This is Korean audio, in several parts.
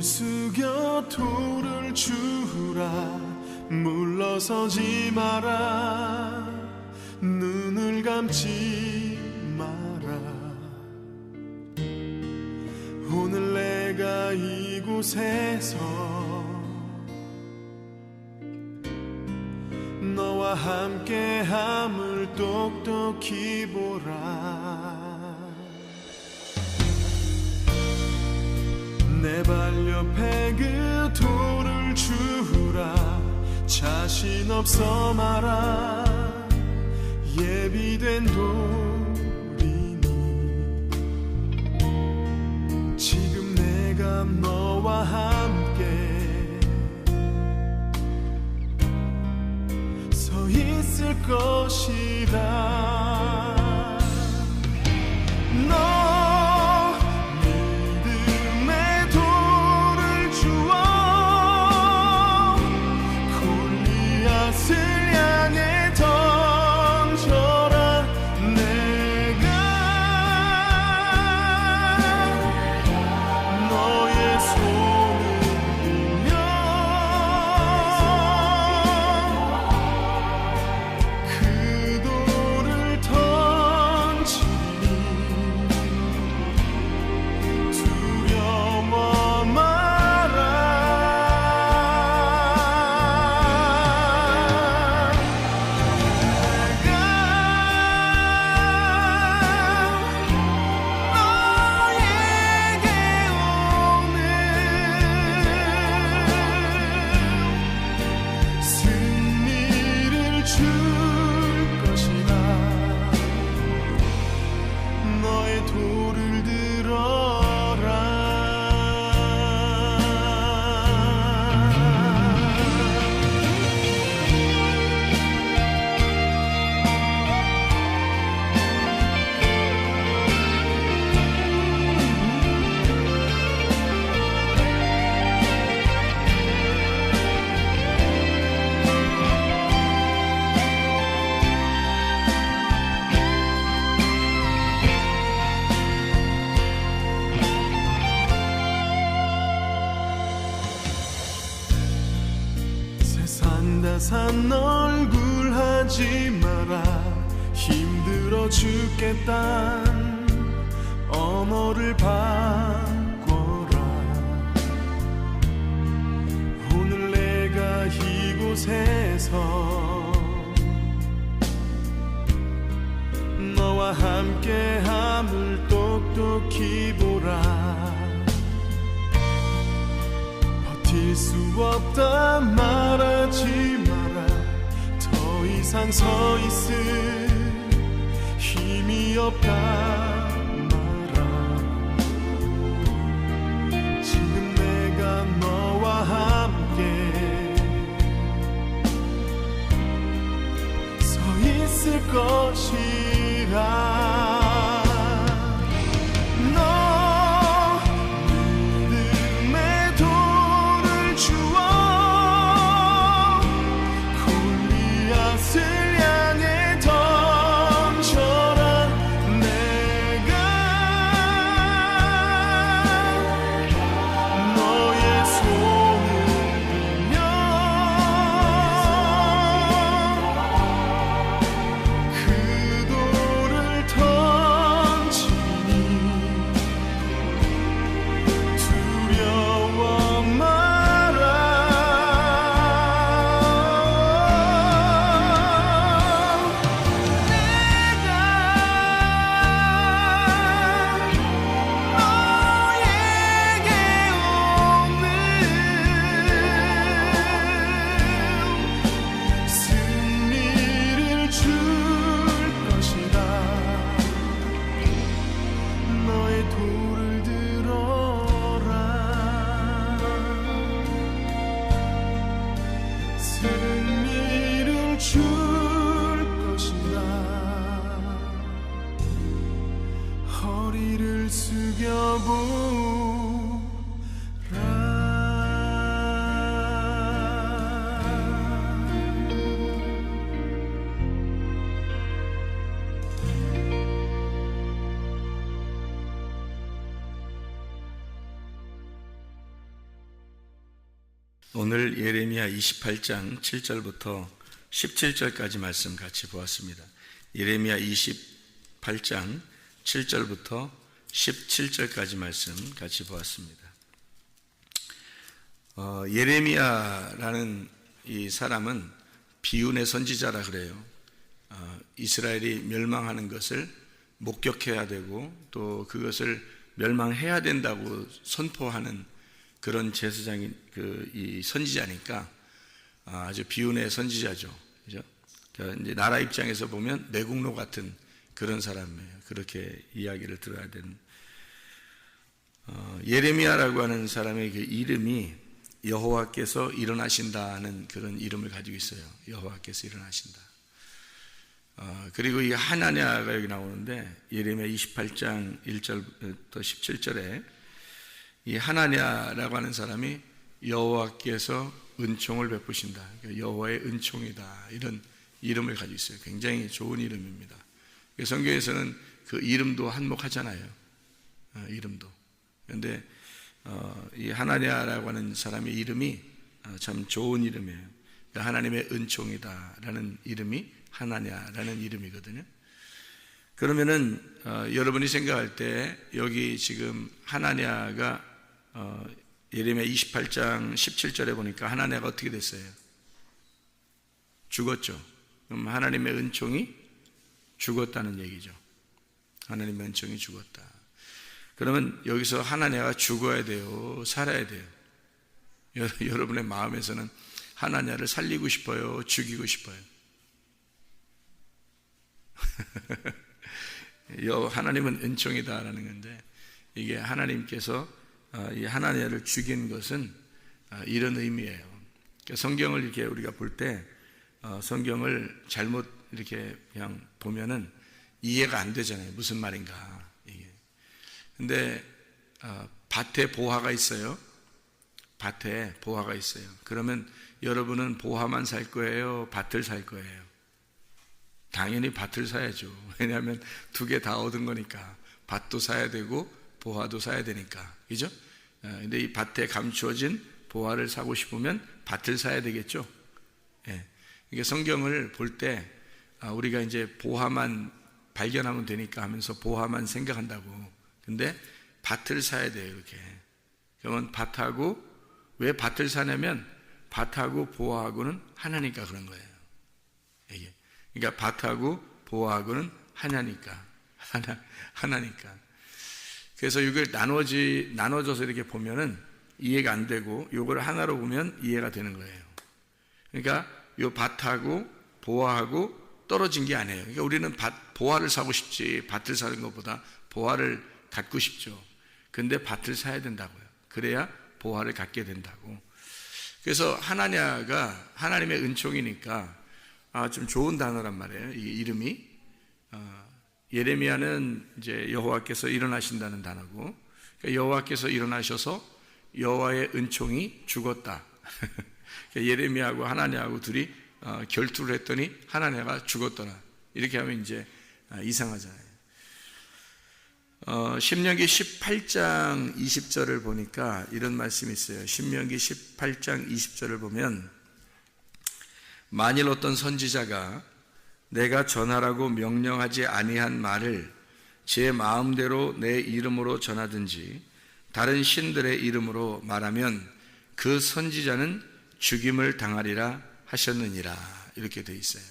숙여 돌을 주라. 물러서지 마라. 눈을 감지 마라. 오늘 내가 이곳에서 너와 함께함을 똑똑히 보라. 내 발 옆에 그 돌을 주라. 자신 없어 마라. 예비된 돌이니 지금 내가 너와 함께 서 있을 것이다. 산 얼굴 하지 마라. 힘들어 죽겠단 언어를 바꿔라. 오늘 내가 이곳에서 너와 함께함을 똑똑히 보라. 버틸 수 없다 말하지 마라. 더 이상 서 있을 힘이 없다 말아. 지금 내가 너와 함께 서 있을 것이라. 오늘 예레미야 28장 7절부터 17절까지 말씀 같이 보았습니다. 예레미야 28장 7절부터 17절까지 말씀 같이 보았습니다. 예레미야라는 이 사람은 비운의 선지자라 그래요. 이스라엘이 멸망하는 것을 목격해야 되고 또 그것을 멸망해야 된다고 선포하는 그런 제사장인 이 선지자니까 아주 비운의 선지자죠. 그죠? 이제 나라 입장에서 보면 내국노 같은 그런 사람이에요. 그렇게 이야기를 들어야 되는. 예레미야라고 하는 사람의 그 이름이 여호와께서 일어나신다는 그런 이름을 가지고 있어요. 여호와께서 일어나신다. 그리고 이 하나냐가 여기 나오는데 예레미야 28장 1절부터 17절에 이 하나냐라고 하는 사람이 여호와께서 은총을 베푸신다, 여호와의 은총이다, 이런 이름을 가지고 있어요. 굉장히 좋은 이름입니다. 성경에서는 그 이름도 한몫하잖아요. 이름도. 그런데 이 하나냐라고 하는 사람의 이름이 참 좋은 이름이에요. 하나님의 은총이다라는 이름이 하나냐라는 이름이거든요. 그러면은 여러분이 생각할 때 여기 지금 하나냐가 예레미야 28장 17절에 보니까 하나냐가 어떻게 됐어요? 죽었죠. 그럼 하나님의 은총이 죽었다는 얘기죠. 하나님의 은총이 죽었다. 그러면 여기서 하나냐가 죽어야 돼요? 살아야 돼요? 여러분의 마음에서는 하나냐를 살리고 싶어요? 죽이고 싶어요? 하나님은 은총이다라는 건데, 이게 하나님께서 이 하나냐를 죽인 것은 이런 의미예요. 성경을 이렇게 우리가 볼 때 성경을 잘못 이렇게 그냥 보면은 이해가 안 되잖아요. 무슨 말인가 이게. 근데 밭에 보화가 있어요. 밭에 보화가 있어요. 그러면 여러분은 보화만 살 거예요? 밭을 살 거예요? 당연히 밭을 사야죠. 왜냐하면 두 개 다 얻은 거니까. 밭도 사야 되고 보화도 사야 되니까. 그죠? 근데 이 밭에 감추어진 보화를 사고 싶으면 밭을 사야 되겠죠. 예. 그러니까 성경을 볼 때 우리가 이제 보화만 발견하면 되니까 하면서 보화만 생각한다고. 근데 밭을 사야 돼요, 이렇게. 그러면 밭하고, 왜 밭을 사냐면 밭하고 보화하고는 하나니까 그런 거예요. 이게. 그러니까 밭하고 보화하고는 하나니까. 하나니까. 그래서 이걸 나눠져서 이렇게 보면은 이해가 안 되고, 이걸 하나로 보면 이해가 되는 거예요. 그러니까 이 밭하고 보화하고 떨어진 게 아니에요. 그러니까 우리는 보화를 사고 싶지, 밭을 사는 것보다 보화를 갖고 싶죠. 근데 밭을 사야 된다고요. 그래야 보화를 갖게 된다고. 그래서 하나냐가 하나님의 은총이니까 좀 좋은 단어란 말이에요. 이 이름이. 예레미야는 이제 여호와께서 일어나신다는 단어고, 그러니까 여호와께서 일어나셔서 여호와의 은총이 죽었다. 그러니까 예레미야하고 하나냐하고 둘이 결투를 했더니 하나냐가 죽었더라. 이렇게 하면 이제 이상하잖아요. 신명기 18장 20절을 보니까 이런 말씀이 있어요. 신명기 18장 20절을 보면, 만일 어떤 선지자가 내가 전하라고 명령하지 아니한 말을 제 마음대로 내 이름으로 전하든지 다른 신들의 이름으로 말하면 그 선지자는 죽임을 당하리라 하셨느니라. 이렇게 되어 있어요.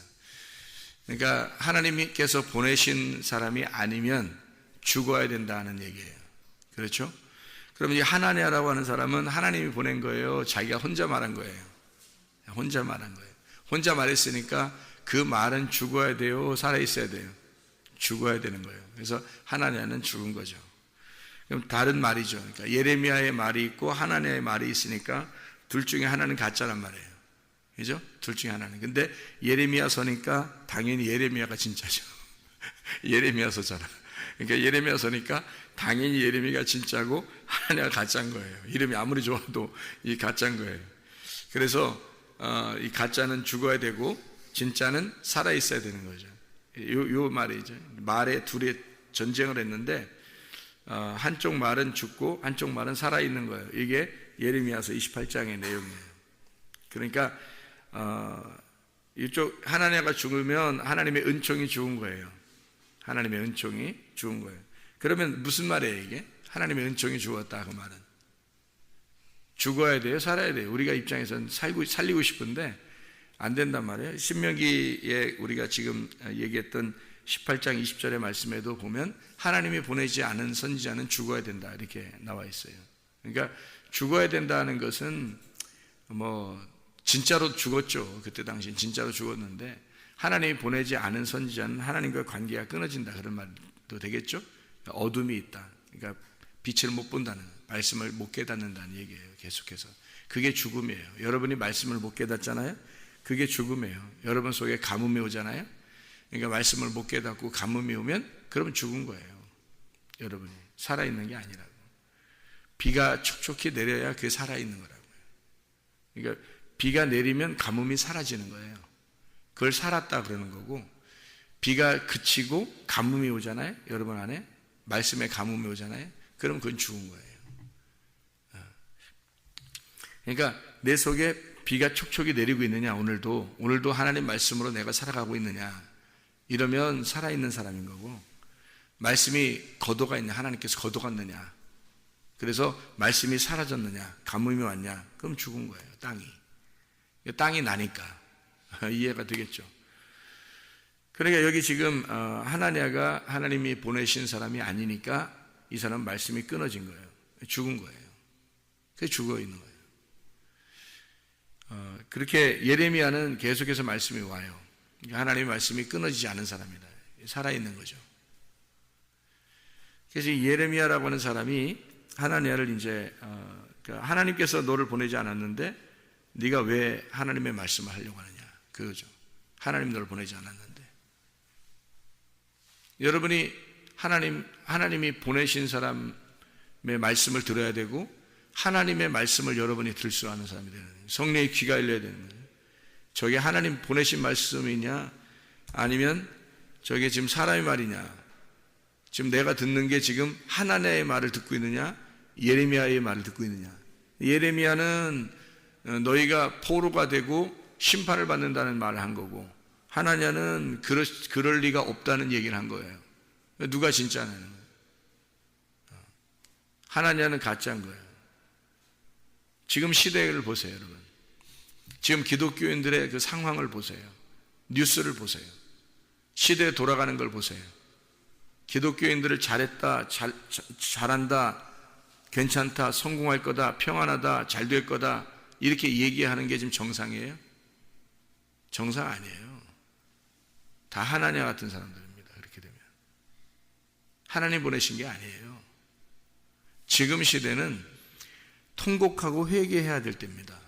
그러니까 하나님께서 보내신 사람이 아니면 죽어야 된다는 얘기예요. 그렇죠? 그럼 이 하나냐라고 하는 사람은 하나님이 보낸 거예요? 자기가 혼자 말한 거예요? 혼자 말한 거예요. 혼자 말했으니까 그 말은 죽어야 돼요? 살아있어야 돼요? 죽어야 되는 거예요. 그래서 하나냐는 죽은 거죠. 그럼 다른 말이죠. 그러니까 예레미야의 말이 있고 하나냐의 말이 있으니까 둘 중에 하나는 가짜란 말이에요. 그죠? 둘 중에 하나는. 근데 예레미야 서니까 당연히 예레미야가 진짜죠. 예레미야 서잖아. 그러니까 예레미야 서니까 당연히 예레미야가 진짜고 하나냐가 가짜인 거예요. 이름이 아무리 좋아도 이 가짜인 거예요. 그래서 이 가짜는 죽어야 되고 진짜는 살아있어야 되는 거죠. 요 말이죠. 말에 둘이 전쟁을 했는데 한쪽 말은 죽고 한쪽 말은 살아있는 거예요. 이게 예레미야서 28장의 내용이에요. 그러니까 이쪽 하나냐가 죽으면 하나님의 은총이 죽은 거예요. 하나님의 은총이 죽은 거예요. 그러면 무슨 말이에요 이게? 하나님의 은총이 죽었다 그 말은. 죽어야 돼요? 살아야 돼요? 우리가 입장에서는 살리고 싶은데 안 된단 말이에요. 신명기에 우리가 지금 얘기했던 18장 20절의 말씀에도 보면 하나님이 보내지 않은 선지자는 죽어야 된다 이렇게 나와 있어요. 그러니까 죽어야 된다는 것은 진짜로 죽었죠. 그때 당시 진짜로 죽었는데 하나님이 보내지 않은 선지자는 하나님과 관계가 끊어진다 그런 말도 되겠죠. 어둠이 있다. 그러니까 빛을 못 본다는, 말씀을 못 깨닫는다는 얘기예요. 계속해서 그게 죽음이에요. 여러분이 말씀을 못 깨닫잖아요. 그게 죽음이에요. 여러분 속에 가뭄이 오잖아요. 그러니까 말씀을 못 깨닫고 가뭄이 오면 그러면 죽은 거예요. 여러분이 살아있는 게 아니라고. 비가 촉촉히 내려야 그게 살아있는 거라고요. 그러니까 비가 내리면 가뭄이 사라지는 거예요. 그걸 살았다 그러는 거고, 비가 그치고 가뭄이 오잖아요. 여러분 안에 말씀에 가뭄이 오잖아요. 그럼 그건 죽은 거예요. 그러니까 내 속에 비가 촉촉히 내리고 있느냐, 오늘도 하나님 말씀으로 내가 살아가고 있느냐, 이러면 살아있는 사람인 거고, 말씀이 걷어가 있냐, 하나님께서 걷어갔느냐, 그래서 말씀이 사라졌느냐, 가뭄이 왔냐, 그럼 죽은 거예요. 땅이 나니까. 이해가 되겠죠. 그러니까 여기 지금 하나냐가 하나님이 보내신 사람이 아니니까 이 사람 말씀이 끊어진 거예요. 죽은 거예요. 그게 죽어 있는 거예요. 그렇게 예레미야는 계속해서 말씀이 와요. 하나님의 말씀이 끊어지지 않은 사람이다. 살아있는 거죠. 그래서 예레미야라고 하는 사람이 하나냐를 이제 하나님께서 너를 보내지 않았는데 네가 왜 하나님의 말씀을 하려고 하느냐, 그거죠. 하나님 너를 보내지 않았는데. 여러분이 하나님이 보내신 사람의 말씀을 들어야 되고, 하나님의 말씀을 여러분이 들 수 아는 사람이 되는 거예요. 성령의 귀가 열려야 되는 거예요. 저게 하나님 보내신 말씀이냐, 아니면 저게 지금 사람의 말이냐, 지금 내가 듣는 게 지금 하나님의 말을 듣고 있느냐, 예레미야의 말을 듣고 있느냐. 예레미야는 너희가 포로가 되고 심판을 받는다는 말을 한 거고, 하나냐는 그럴 리가 없다는 얘기를 한 거예요. 누가 진짜냐는 거예요. 하나냐는 가짜인 거예요. 지금 시대를 보세요, 여러분. 지금 기독교인들의 그 상황을 보세요. 뉴스를 보세요. 시대에 돌아가는 걸 보세요. 기독교인들을 잘했다, 잘한다, 괜찮다, 성공할 거다, 평안하다, 잘 될 거다, 이렇게 얘기하는 게 지금 정상이에요? 정상 아니에요. 다 하나냐 같은 사람들입니다. 그렇게 되면 하나님 보내신 게 아니에요. 지금 시대는 통곡하고 회개해야 될 때입니다.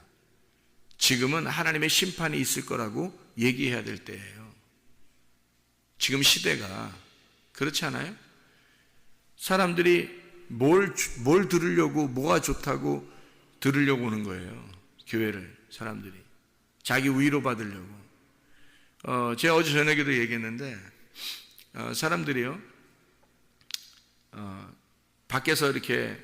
지금은 하나님의 심판이 있을 거라고 얘기해야 될 때예요. 지금 시대가 그렇지 않아요? 사람들이 뭘 들으려고, 뭐가 좋다고 들으려고 오는 거예요. 교회를, 사람들이 자기 위로 받으려고. 제가 어제 저녁에도 얘기했는데, 사람들이요, 밖에서 이렇게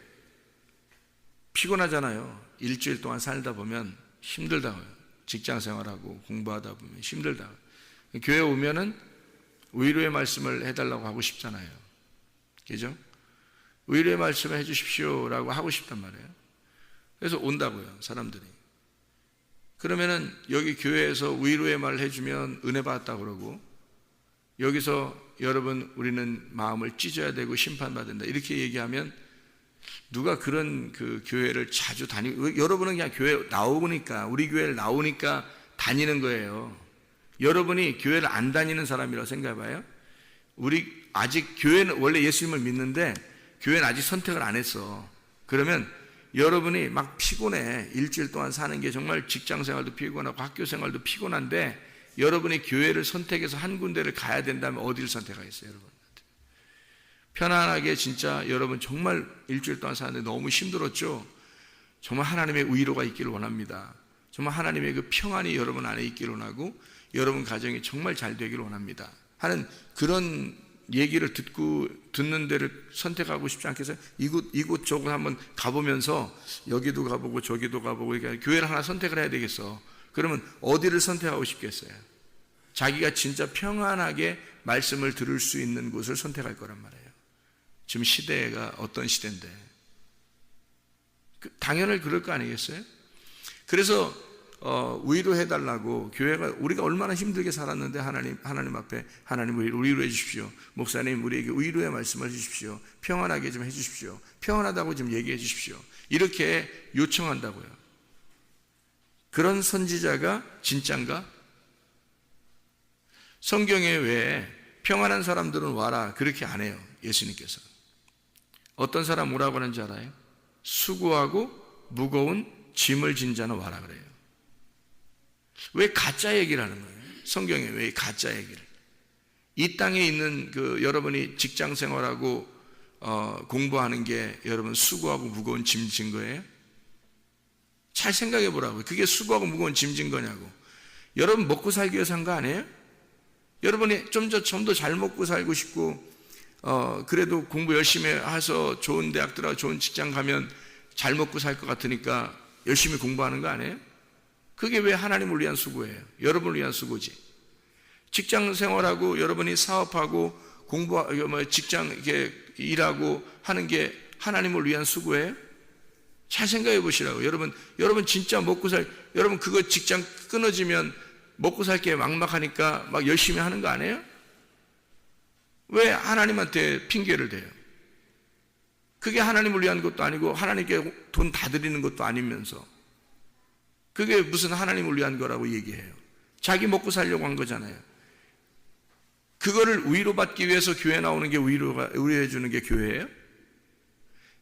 피곤하잖아요. 일주일 동안 살다 보면 힘들다고요. 직장 생활하고 공부하다 보면 힘들다고요. 교회 오면은 위로의 말씀을 해달라고 하고 싶잖아요. 그죠? 위로의 말씀을 해주십시오라고 하고 싶단 말이에요. 그래서 온다고요, 사람들이. 그러면은 여기 교회에서 위로의 말을 해주면 은혜 받았다 그러고, 여기서 여러분 우리는 마음을 찢어야 되고 심판받는다 이렇게 얘기하면 누가 그런 그 교회를 자주 여러분은 그냥 교회 나오니까, 우리 교회를 나오니까 다니는 거예요. 여러분이 교회를 안 다니는 사람이라고 생각해봐요. 우리 아직 교회는 원래 예수님을 믿는데 교회는 아직 선택을 안 했어. 그러면 여러분이 막 피곤해. 일주일 동안 사는 게 정말 직장 생활도 피곤하고 학교 생활도 피곤한데, 여러분이 교회를 선택해서 한 군데를 가야 된다면 어디를 선택하겠어요, 여러분? 편안하게 진짜 여러분 정말 일주일 동안 사는데 너무 힘들었죠? 정말 하나님의 위로가 있기를 원합니다. 정말 하나님의 그 평안이 여러분 안에 있기를 원하고, 여러분 가정이 정말 잘 되기를 원합니다 하는 그런 얘기를 듣는 데를 선택하고 싶지 않겠어요? 이곳 저곳 한번 가보면서 여기도 가보고 저기도 가보고, 그러니까 교회를 하나 선택을 해야 되겠어. 그러면 어디를 선택하고 싶겠어요? 자기가 진짜 평안하게 말씀을 들을 수 있는 곳을 선택할 거란 말이에요. 지금 시대가 어떤 시대인데. 당연히 그럴 거 아니겠어요? 그래서 위로해달라고, 교회가 우리가 얼마나 힘들게 살았는데 하나님 앞에 하나님 우리를 위로해 주십시오. 목사님 우리에게 위로의 말씀을 해주십시오. 평안하게 좀 해주십시오. 평안하다고 좀 얘기해 주십시오. 이렇게 요청한다고요. 그런 선지자가 진짠가? 성경에 왜 평안한 사람들은 와라 그렇게 안 해요. 예수님께서 어떤 사람 오라고 하는지 알아요? 수고하고 무거운 짐을 진 자는 와라 그래요. 왜 가짜 얘기를 하는 거예요? 성경에 왜 가짜 얘기를? 이 땅에 있는 여러분이 직장 생활하고 공부하는 게 여러분 수고하고 무거운 짐 진 거예요? 잘 생각해 보라고요. 그게 수고하고 무거운 짐 진 거냐고. 여러분 먹고 살기 위해서 한 거 아니에요? 여러분이 좀 더 잘 먹고 살고 싶고 그래도 공부 열심히 해서 좋은 대학 들어가 좋은 직장 가면 잘 먹고 살 것 같으니까 열심히 공부하는 거 아니에요? 그게 왜 하나님을 위한 수고예요? 여러분을 위한 수고지. 직장 생활하고 여러분이 사업하고 직장 이렇게 일하고 하는 게 하나님을 위한 수고예요? 잘 생각해 보시라고. 여러분 진짜 여러분 그거 직장 끊어지면 먹고 살 게 막막하니까 막 열심히 하는 거 아니에요? 왜 하나님한테 핑계를 대요? 그게 하나님을 위한 것도 아니고 하나님께 돈 다 드리는 것도 아니면서 그게 무슨 하나님을 위한 거라고 얘기해요. 자기 먹고 살려고 한 거잖아요. 그거를 위로받기 위해서 교회 나오는 게 위로해 주는 게 교회예요?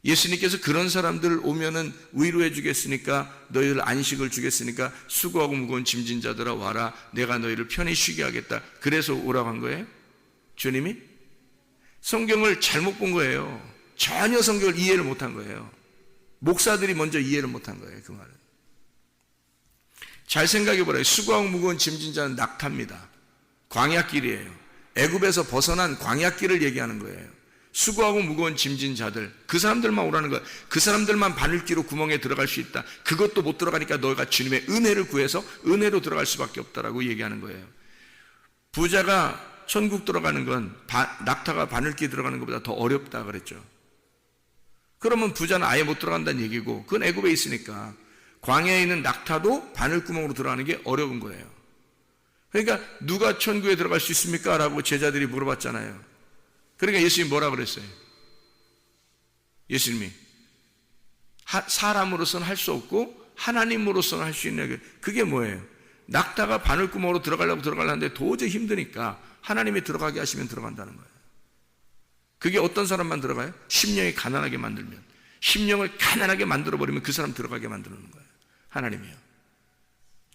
예수님께서 그런 사람들 오면은 위로해 주겠으니까, 너희들 안식을 주겠으니까 수고하고 무거운 짐진 자들아 와라, 내가 너희를 편히 쉬게 하겠다, 그래서 오라고 한 거예요? 주님이? 성경을 잘못 본 거예요. 전혀 성경을 이해를 못한 거예요. 목사들이 먼저 이해를 못한 거예요. 그 말은. 잘 생각해 보라요. 수고하고 무거운 짐진 자는 낙타입니다. 광야길이에요. 애굽에서 벗어난 광야길을 얘기하는 거예요. 수고하고 무거운 짐진 자들, 그 사람들만 오라는 거예요. 그 사람들만 바늘기로 구멍에 들어갈 수 있다. 그것도 못 들어가니까 너희가 주님의 은혜를 구해서 은혜로 들어갈 수밖에 없다라고 얘기하는 거예요. 부자가 천국 들어가는 건 낙타가 바늘기 들어가는 것보다 더 어렵다 그랬죠. 그러면 부자는 아예 못 들어간다는 얘기고, 그건 애굽에 있으니까 광야에 있는 낙타도 바늘구멍으로 들어가는 게 어려운 거예요. 그러니까 누가 천국에 들어갈 수 있습니까? 라고 제자들이 물어봤잖아요. 그러니까 예수님이 뭐라 그랬어요? 예수님이 사람으로서는 할 수 없고 하나님으로서는 할 수 있는, 그게 뭐예요? 낙타가 바늘구멍으로 들어가려는데 도저히 힘드니까 하나님이 들어가게 하시면 들어간다는 거예요. 그게 어떤 사람만 들어가요? 심령이 가난하게 만들면, 심령을 가난하게 만들어버리면 그 사람 들어가게 만드는 거예요. 하나님이요.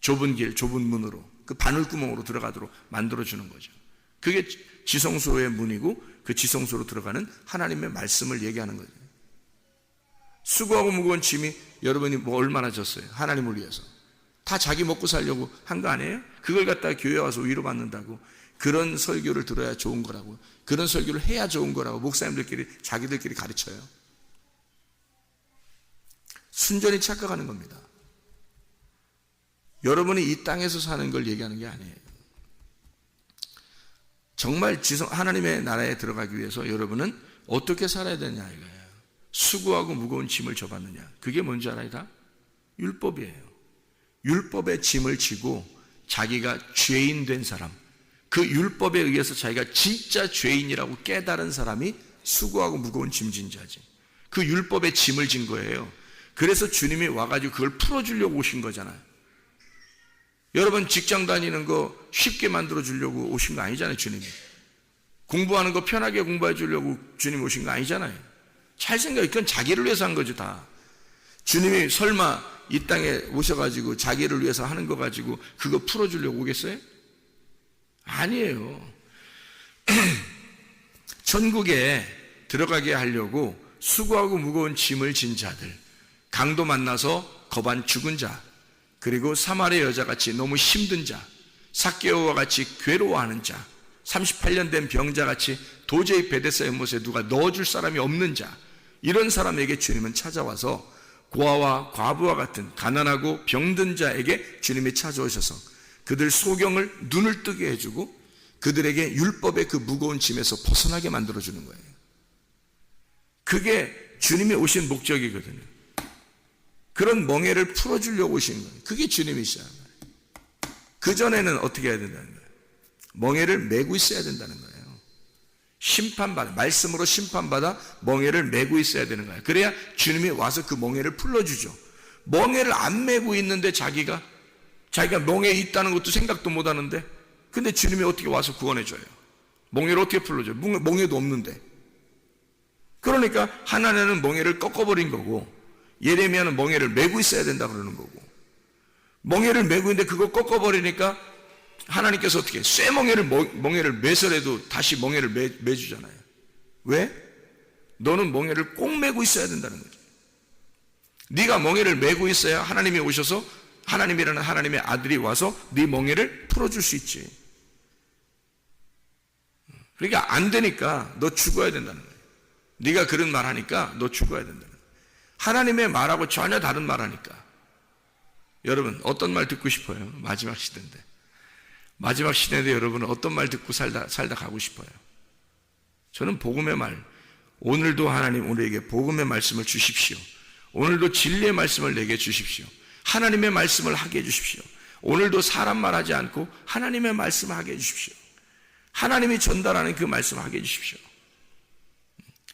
좁은 길, 좁은 문으로, 그 바늘구멍으로 들어가도록 만들어주는 거죠. 그게 지성소의 문이고, 그 지성소로 들어가는 하나님의 말씀을 얘기하는 거죠. 수고하고 무거운 짐이 여러분이 뭐 얼마나 졌어요? 하나님을 위해서. 다 자기 먹고 살려고 한 거 아니에요? 그걸 갖다가 교회 와서 위로받는다고. 그런 설교를 들어야 좋은 거라고. 그런 설교를 해야 좋은 거라고 목사님들끼리 자기들끼리 가르쳐요. 순전히 착각하는 겁니다. 여러분이 이 땅에서 사는 걸 얘기하는 게 아니에요. 정말 하나님의 나라에 들어가기 위해서 여러분은 어떻게 살아야 되냐 이거예요. 수고하고 무거운 짐을 져봤느냐. 그게 뭔지 알아요? 다? 율법이에요. 율법의 짐을 지고 자기가 죄인 된 사람, 그 율법에 의해서 자기가 진짜 죄인이라고 깨달은 사람이 수고하고 무거운 짐진 자지. 그 율법의 짐을 진 거예요. 그래서 주님이 와가지고 그걸 풀어주려고 오신 거잖아요. 여러분 직장 다니는 거 쉽게 만들어주려고 오신 거 아니잖아요. 주님이 공부하는 거 편하게 공부해 주려고 주님 오신 거 아니잖아요. 잘 생각해. 그건 자기를 위해서 한 거죠. 다. 주님이 설마 이 땅에 오셔가지고 자기를 위해서 하는 거 가지고 그거 풀어주려고 오겠어요? 아니에요. 천국에 들어가게 하려고 수고하고 무거운 짐을 진 자들, 강도 만나서 겁안 죽은 자, 그리고 사마리아 여자같이 너무 힘든 자, 삭개오와 같이 괴로워하는 자, 38년 된 병자같이 도저히 베데스다 연못에 누가 넣어줄 사람이 없는 자, 이런 사람에게 주님은 찾아와서 고아와 과부와 같은 가난하고 병든 자에게 주님이 찾아오셔서 그들 소경을 눈을 뜨게 해주고 그들에게 율법의 그 무거운 짐에서 벗어나게 만들어주는 거예요. 그게 주님이 오신 목적이거든요. 그런 멍에를 풀어주려고 오신 거예요. 그게 주님이시잖아요. 그전에는 어떻게 해야 된다는 거예요? 멍에를 메고 있어야 된다는 거예요. 심판받아, 말씀으로 심판받아 멍에를 메고 있어야 되는 거예요. 그래야 주님이 와서 그 멍에를 풀어주죠. 멍에를 안 메고 있는데 자기가 멍에에 있다는 것도 생각도 못 하는데, 근데 주님이 어떻게 와서 구원해줘요? 멍에를 어떻게 풀어줘요? 멍에도 없는데. 그러니까 하나님은 멍에를 꺾어버린 거고, 예레미야는 멍에를 메고 있어야 된다 그러는 거고, 멍에를 메고 있는데 그거 꺾어버리니까 하나님께서 어떻게 해요? 쇠 멍에를 매서라도 다시 멍에를 매주잖아요. 왜? 너는 멍에를 꼭 메고 있어야 된다는 거죠. 네가 멍에를 메고 있어야 하나님이 오셔서, 하나님이라는 하나님의 아들이 와서 네 멍에를 풀어줄 수 있지. 그러니까 안 되니까 너 죽어야 된다는 거예요. 네가 그런 말 하니까 너 죽어야 된다는 거예요. 하나님의 말하고 전혀 다른 말 하니까. 여러분 어떤 말 듣고 싶어요? 마지막 시대인데. 마지막 시대인데 여러분은 어떤 말 듣고 살다 가고 싶어요? 저는 복음의 말, 오늘도 하나님 우리에게 복음의 말씀을 주십시오. 오늘도 진리의 말씀을 내게 주십시오. 하나님의 말씀을 하게 해주십시오. 오늘도 사람 말하지 않고 하나님의 말씀을 하게 해주십시오. 하나님이 전달하는 그 말씀을 하게 해주십시오.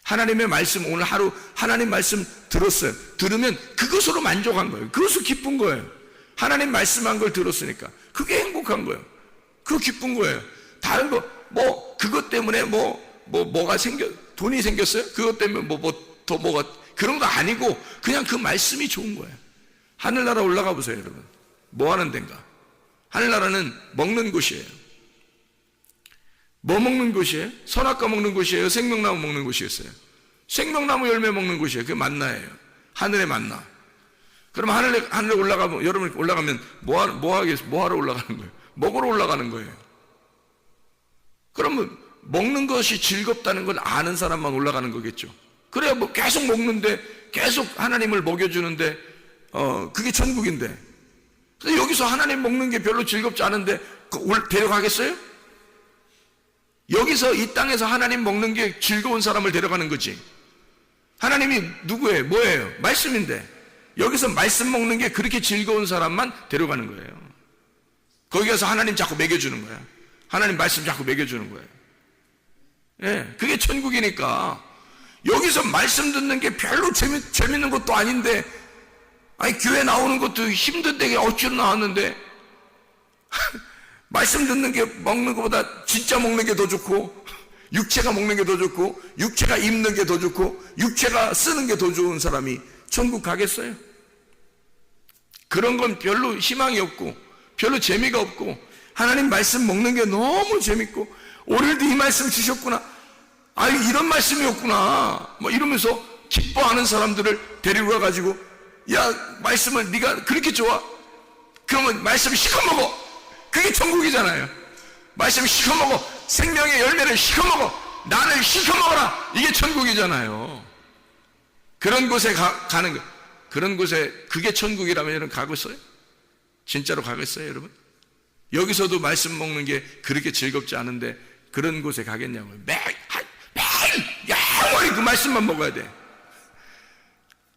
하나님의 말씀, 오늘 하루 하나님 말씀 들었어요. 들으면 그것으로 만족한 거예요. 그것으로 기쁜 거예요. 하나님 말씀한 걸 들었으니까 그게 행복한 거예요. 그거 기쁜 거예요. 다른 거 그것 때문에 뭐가 돈이 생겼어요? 그것 때문에 뭐가 그런 거 아니고 그냥 그 말씀이 좋은 거예요. 하늘나라 올라가 보세요, 여러분. 뭐 하는 데인가? 하늘나라는 먹는 곳이에요. 뭐 먹는 곳이에요? 선악과 먹는 곳이에요? 생명나무 먹는 곳이었어요? 생명나무 열매 먹는 곳이에요. 그게 만나예요. 하늘의 만나. 그럼 하늘에 올라가면, 여러분 올라가면 뭐 하러 올라가는 거예요? 먹으러 올라가는 거예요. 그러면 먹는 것이 즐겁다는 걸 아는 사람만 올라가는 거겠죠. 그래야 뭐 계속 먹는데, 계속 하나님을 먹여주는데, 그게 천국인데. 근데 여기서 하나님 먹는 게 별로 즐겁지 않은데, 데려가겠어요? 여기서 이 땅에서 하나님 먹는 게 즐거운 사람을 데려가는 거지. 하나님이 누구예요? 뭐예요? 말씀인데. 여기서 말씀 먹는 게 그렇게 즐거운 사람만 데려가는 거예요. 거기 가서 하나님 자꾸 먹여주는 거야. 하나님 말씀 자꾸 먹여주는 거예요. 예, 그게 천국이니까. 여기서 말씀 듣는 게 별로 재밌는 것도 아닌데, 아니 교회 나오는 것도 힘든데 어찌로 나왔는데 말씀 듣는 게 먹는 것보다 진짜 먹는 게 더 좋고, 육체가 먹는 게 더 좋고, 육체가 입는 게 더 좋고, 육체가 쓰는 게 더 좋은 사람이 천국 가겠어요? 그런 건 별로 희망이 없고 별로 재미가 없고, 하나님 말씀 먹는 게 너무 재밌고, 오늘도 이 말씀 주셨구나, 이런 말씀이었구나 뭐 이러면서 기뻐하는 사람들을 데리고 가가지고, 야 말씀을 네가 그렇게 좋아? 그러면 말씀 시커먹어. 그게 천국이잖아요. 말씀 시커먹어. 생명의 열매를 시커먹어. 나를 시커먹어라. 이게 천국이잖아요. 그런 곳에 가는 거. 그런 곳에 그게 천국이라면 여러분 가겠어요? 진짜로 가겠어요, 여러분? 여기서도 말씀 먹는 게 그렇게 즐겁지 않은데 그런 곳에 가겠냐고요. 매일 영원히 그 말씀만 먹어야 돼.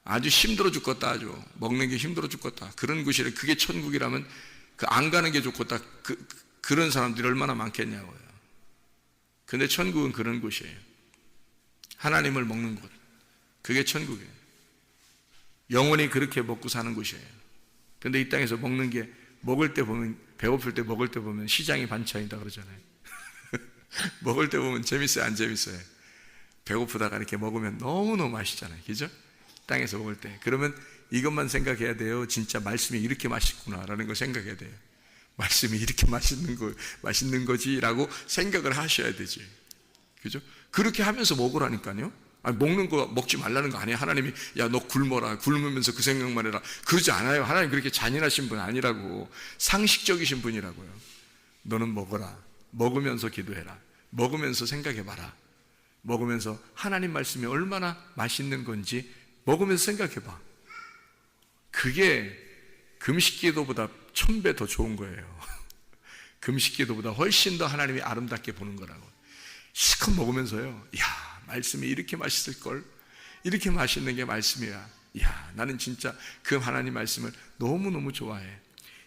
아주 힘들어 죽겠다. 아주 먹는 게 힘들어 죽겠다. 그런 곳이래. 그게 천국이라면 안 가는 게 좋겠다. 그런 사람들이 얼마나 많겠냐고요. 근데 천국은 그런 곳이에요. 하나님을 먹는 곳. 그게 천국이에요. 영원히 그렇게 먹고 사는 곳이에요. 근데 이 땅에서 먹는 게, 먹을 때 보면, 배고플 때 먹을 때 보면 시장이 반찬이다 그러잖아요. 먹을 때 보면 재밌어요, 안 재밌어요? 배고프다가 이렇게 먹으면 너무너무 맛있잖아요. 그죠? 땅에서 먹을 때. 그러면 이것만 생각해야 돼요. 진짜 말씀이 이렇게 맛있구나라는 걸 생각해야 돼요. 말씀이 이렇게 맛있는 거지라고 생각을 하셔야 되지. 그죠? 그렇게 하면서 먹으라니까요. 먹는 거 먹지 말라는 거 아니에요. 하나님이 야 너 굶어라, 굶으면서 그 생각만 해라, 그러지 않아요. 하나님 그렇게 잔인하신 분 아니라고. 상식적이신 분이라고요. 너는 먹어라. 먹으면서 기도해라. 먹으면서 생각해봐라. 먹으면서 하나님 말씀이 얼마나 맛있는 건지 먹으면서 생각해봐. 그게 금식 기도보다 1000배 더 좋은 거예요. 금식 기도보다 훨씬 더 하나님이 아름답게 보는 거라고. 실컷 먹으면서요, 야, 말씀이 이렇게 맛있을걸? 이렇게 맛있는 게 말씀이야. 야, 나는 진짜 그 하나님 말씀을 너무너무 좋아해.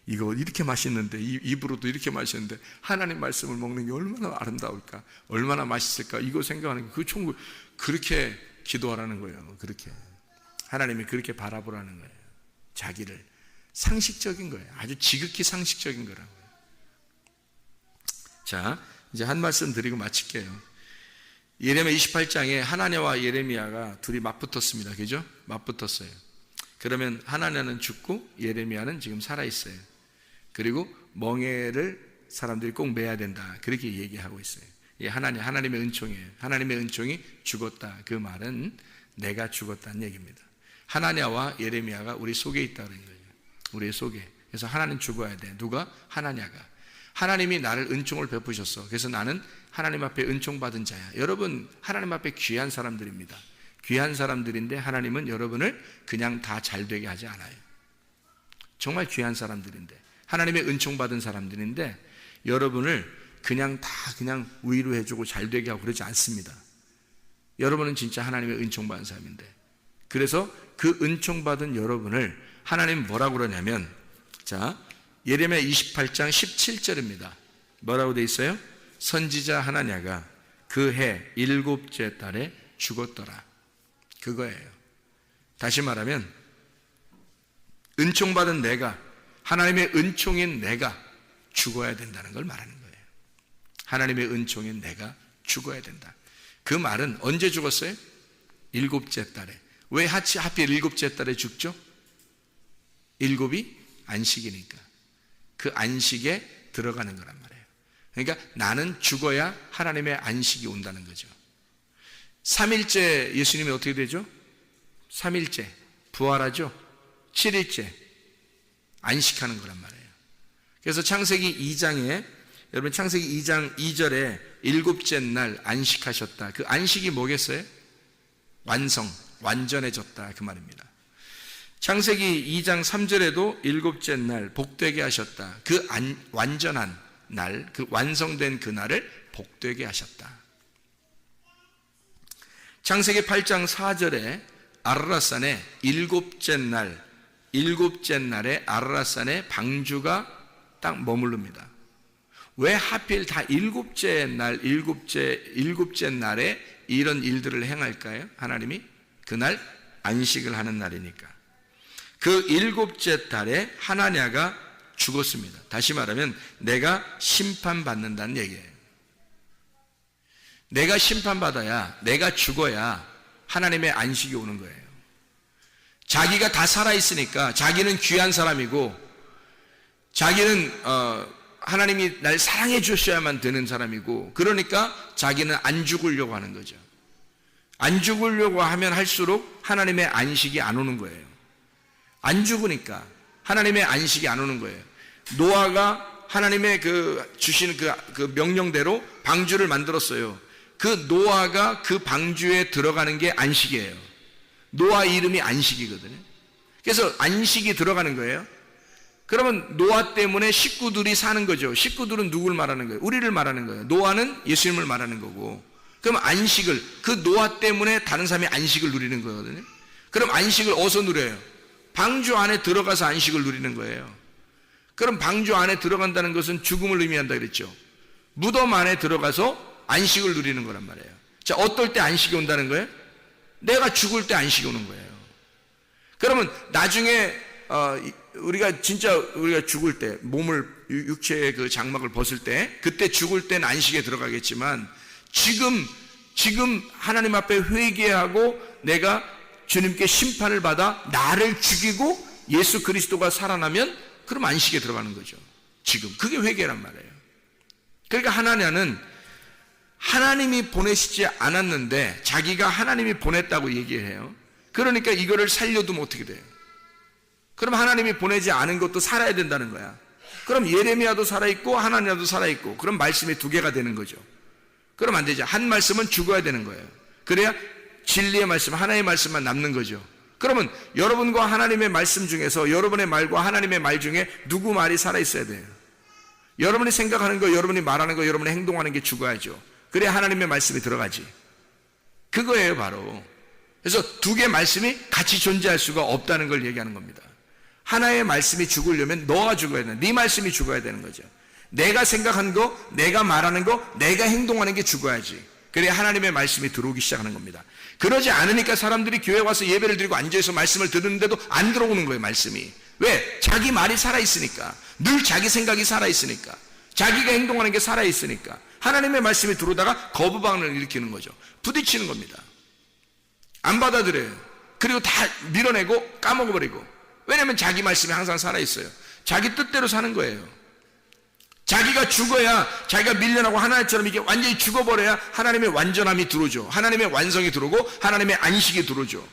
이거 이렇게 맛있는데, 입으로도 이렇게 맛있는데 하나님 말씀을 먹는 게 얼마나 아름다울까, 얼마나 맛있을까, 이거 생각하는 게 그 천국. 그렇게 기도하라는 거예요. 그렇게 하나님이 그렇게 바라보라는 거예요. 자기를. 상식적인 거예요. 아주 지극히 상식적인 거라고요. 자, 이제 한 말씀 드리고 마칠게요. 예레미야 28장에 하나냐와 예레미야가 둘이 맞붙었습니다. 그죠? 맞붙었어요. 그러면 하나냐는 죽고 예레미야는 지금 살아있어요. 그리고 멍에를 사람들이 꼭 매야 된다, 그렇게 얘기하고 있어요. 예, 하나님의 은총이에요. 하나님의 은총이 죽었다, 그 말은 내가 죽었다는 얘기입니다. 하나냐와 예레미야가 우리 속에 있다는 거예요. 우리 속에. 그래서 하나님 죽어야 돼. 누가? 하나냐가. 하나님이 나를 은총을 베푸셨어. 그래서 나는 하나님 앞에 은총 받은 자야. 여러분, 하나님 앞에 귀한 사람들입니다. 귀한 사람들인데 하나님은 여러분을 그냥 다 잘되게 하지 않아요. 정말 귀한 사람들인데, 하나님의 은총 받은 사람들인데 여러분을 그냥 다 그냥 위로해주고 잘되게 하고 그러지 않습니다. 여러분은 진짜 하나님의 은총 받은 사람인데, 그래서 그 은총 받은 여러분을 하나님 뭐라고 그러냐면, 자, 예레미야 28장 17절입니다. 뭐라고 돼 있어요? 선지자 하나냐가 그 해 7째 달에 죽었더라. 그거예요. 다시 말하면 은총받은 내가, 하나님의 은총인 내가 죽어야 된다는 걸 말하는 거예요. 하나님의 은총인 내가 죽어야 된다. 그 말은 언제 죽었어요? 7째 달에. 왜 하필 7째 달에 죽죠? 7이 안식이니까. 그 안식에 들어가는 거란 말이에요. 그러니까 나는 죽어야 하나님의 안식이 온다는 거죠. 3일째 예수님이 어떻게 되죠? 3일째 부활하죠. 7일째 안식하는 거란 말이에요. 그래서 창세기 2장에, 여러분 창세기 2장 2절에 7째 날 안식하셨다. 그 안식이 뭐겠어요? 완전해졌다, 그 말입니다. 창세기 2장 3절에도 7째 날 복되게 하셨다. 그 완전한 날, 그 완성된 그날을 복되게 하셨다. 창세기 8장 4절에 아라랏산에 7째 날에 아라랏산에 방주가 딱 머무릅니다. 왜 하필 다 7째 날에 이런 일들을 행할까요? 하나님이 그날 안식을 하는 날이니까. 그 7째 달에 하나냐가 죽었습니다. 다시 말하면 내가 심판받는다는 얘기예요. 내가 심판받아야, 내가 죽어야 하나님의 안식이 오는 거예요. 자기가 다 살아있으니까, 자기는 귀한 사람이고, 자기는 하나님이 날 사랑해 주셔야만 되는 사람이고, 그러니까 자기는 안 죽으려고 하는 거죠. 안 죽으려고 하면 할수록 하나님의 안식이 안 오는 거예요. 안 죽으니까 하나님의 안식이 안 오는 거예요. 노아가 하나님의 주신 그 명령대로 방주를 만들었어요. 그 노아가 그 방주에 들어가는 게 안식이에요. 노아 이름이 안식이거든요. 그래서 안식이 들어가는 거예요. 그러면 노아 때문에 식구들이 사는 거죠. 식구들은 누굴 말하는 거예요? 우리를 말하는 거예요. 노아는 예수님을 말하는 거고. 그럼 안식을, 그 노아 때문에 다른 사람이 안식을 누리는 거거든요. 그럼 안식을 어디서 누려요? 방주 안에 들어가서 안식을 누리는 거예요. 그럼 방주 안에 들어간다는 것은 죽음을 의미한다 그랬죠. 무덤 안에 들어가서 안식을 누리는 거란 말이에요. 자, 어떨 때 안식이 온다는 거예요? 내가 죽을 때 안식이 오는 거예요. 그러면 나중에 우리가 죽을 때, 몸을, 육체의 그 장막을 벗을 때, 그때 죽을 때는 안식에 들어가겠지만, 지금 하나님 앞에 회개하고 내가 주님께 심판을 받아 나를 죽이고 예수 그리스도가 살아나면, 그럼 안식에 들어가는 거죠. 지금 그게 회개란 말이에요. 그러니까 하나냐는 하나님이 보내시지 않았는데 자기가 하나님이 보냈다고 얘기해요. 그러니까 이거를 살려두면 어떻게 돼요? 그럼 하나님이 보내지 않은 것도 살아야 된다는 거야. 그럼 예레미야도 살아있고 하나냐도 살아있고 그럼 말씀이 두 개가 되는 거죠. 그럼 안 되죠. 한 말씀은 죽어야 되는 거예요. 그래야 진리의 말씀, 하나의 말씀만 남는 거죠. 그러면 여러분과 하나님의 말씀 중에서 여러분의 말과 하나님의 말 중에 누구 말이 살아있어야 돼요. 여러분이 생각하는 거, 여러분이 말하는 거, 여러분이 행동하는 게 죽어야죠. 그래야 하나님의 말씀이 들어가지. 그거예요 바로. 그래서 두 개의 말씀이 같이 존재할 수가 없다는 걸 얘기하는 겁니다. 하나의 말씀이 죽으려면 너가 죽어야 돼. 네 말씀이 죽어야 되는 거죠. 내가 생각한 거, 내가 말하는 거, 내가 행동하는 게 죽어야지. 그래야 하나님의 말씀이 들어오기 시작하는 겁니다. 그러지 않으니까 사람들이 교회 와서 예배를 드리고 앉아서 말씀을 듣는데도 안 들어오는 거예요. 말씀이. 왜? 자기 말이 살아있으니까. 늘 자기 생각이 살아있으니까. 자기가 행동하는 게 살아있으니까. 하나님의 말씀이 들어오다가 거부반응을 일으키는 거죠. 부딪히는 겁니다. 안 받아들여요. 그리고 다 밀어내고 까먹어버리고. 왜냐하면 자기 말씀이 항상 살아있어요. 자기 뜻대로 사는 거예요. 자기가 죽어야, 자기가 밀려나고 하나님처럼 이게 완전히 죽어버려야 하나님의 완전함이 들어오죠. 하나님의 완성이 들어오고 하나님의 안식이 들어오죠.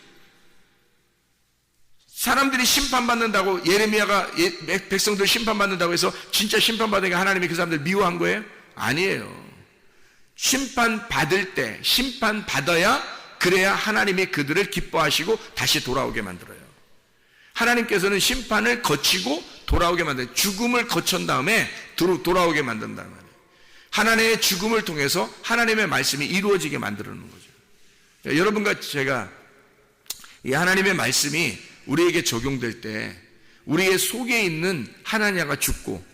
사람들이 심판받는다고, 예레미야가 백성들 심판받는다고 해서 진짜 심판받으니까 하나님이 그 사람들 미워한 거예요? 아니에요. 심판받을 때, 심판받아야, 그래야 하나님이 그들을 기뻐하시고 다시 돌아오게 만들어요. 하나님께서는 심판을 거치고 돌아오게 만들어요. 죽음을 거친 다음에 돌아오게 만든다는 말이에요. 하나님의 죽음을 통해서 하나님의 말씀이 이루어지게 만드는 거죠. 여러분과 제가 이 하나님의 말씀이 우리에게 적용될 때 우리의 속에 있는 하나냐가 죽고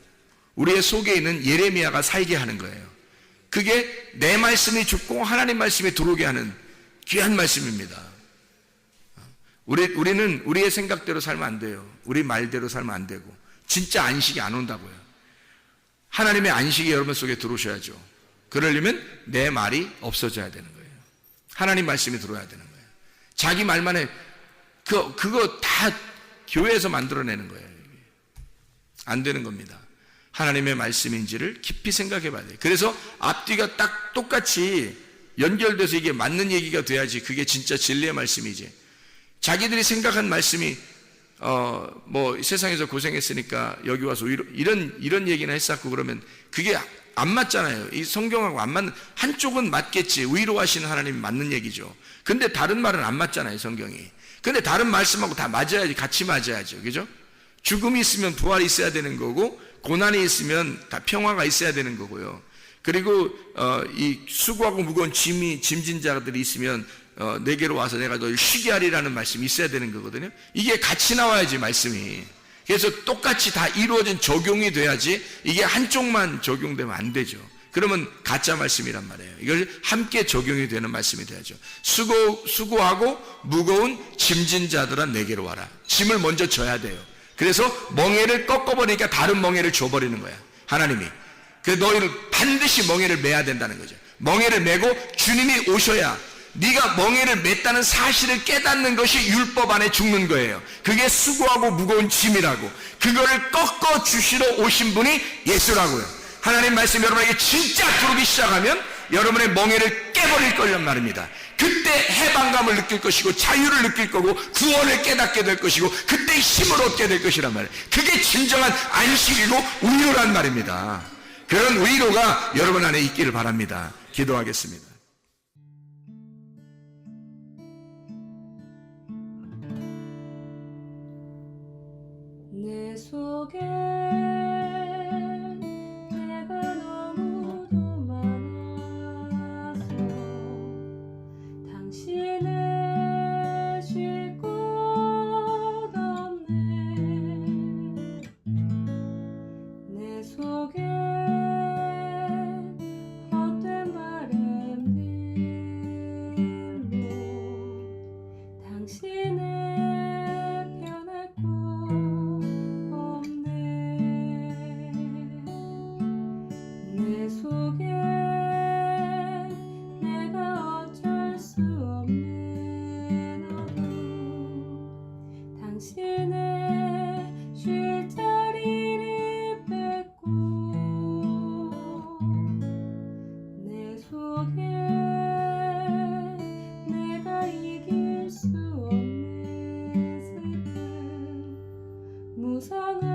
우리의 속에 있는 예레미야가 살게 하는 거예요. 그게 내 말씀이 죽고 하나님 말씀이 들어오게 하는 귀한 말씀입니다. 우리는 우리의 생각대로 살면 안 돼요. 우리 말대로 살면 안 되고 진짜 안식이 안 온다고요. 하나님의 안식이 여러분 속에 들어오셔야죠. 그러려면 내 말이 없어져야 되는 거예요. 하나님 말씀이 들어와야 되는 거예요. 자기 말만 해. 그거 다 교회에서 만들어내는 거예요. 안 되는 겁니다. 하나님의 말씀인지를 깊이 생각해 봐야 돼요. 그래서 앞뒤가 딱 똑같이 연결돼서 이게 맞는 얘기가 돼야지 그게 진짜 진리의 말씀이지. 자기들이 생각한 말씀이 세상에서 고생했으니까 여기 와서 이런 얘기나 했었고 그러면 그게 안 맞잖아요. 이 성경하고 안 맞는, 한쪽은 맞겠지. 위로하시는 하나님이 맞는 얘기죠. 근데 다른 말은 안 맞잖아요, 성경이. 근데 다른 말씀하고 다 맞아야지, 같이 맞아야죠. 그죠? 죽음이 있으면 부활이 있어야 되는 거고, 고난이 있으면 다 평화가 있어야 되는 거고요. 그리고 이 수고하고 무거운 짐진 자들이 있으면 내게로 와서 내가 너를 쉬게 하리라는 말씀이 있어야 되는 거거든요. 이게 같이 나와야지, 말씀이. 그래서 똑같이 다 이루어진 적용이 돼야지, 이게 한쪽만 적용되면 안 되죠. 그러면 가짜 말씀이란 말이에요. 이걸 함께 적용이 되는 말씀이 돼야죠. 수고하고 무거운 짐진 자들아 내게로 와라. 짐을 먼저 져야 돼요. 그래서 멍에를 꺾어버리니까 다른 멍에를 줘버리는 거야, 하나님이. 그래서 너희는 반드시 멍에를 매야 된다는 거죠. 멍에를 메고 주님이 오셔야 네가 멍에를 맸다는 사실을 깨닫는 것이 율법 안에 죽는 거예요. 그게 수고하고 무거운 짐이라고. 그거를 꺾어 주시러 오신 분이 예수라고요. 하나님 말씀 여러분에게 진짜 들어오기 시작하면 여러분의 멍에를 깨버릴 거란 말입니다. 그때 해방감을 느낄 것이고 자유를 느낄 거고 구원을 깨닫게 될 것이고 그때 힘을 얻게 될 것이란 말이에요. 그게 진정한 안식이고 위로란 말입니다. 그런 위로가 여러분 안에 있기를 바랍니다. 기도하겠습니다. 내 속에 내가 너무도 많아서 당신을 쉴 곳 없네. 내 속에 헛된 바램들로 당신을 변할 곳 없네. 내 속에 내가 어쩔 수 없는 어둠, 당신의 쉴 자리를 뺏고 내 속에 내가 이길 수 없는 슬픔, 무성한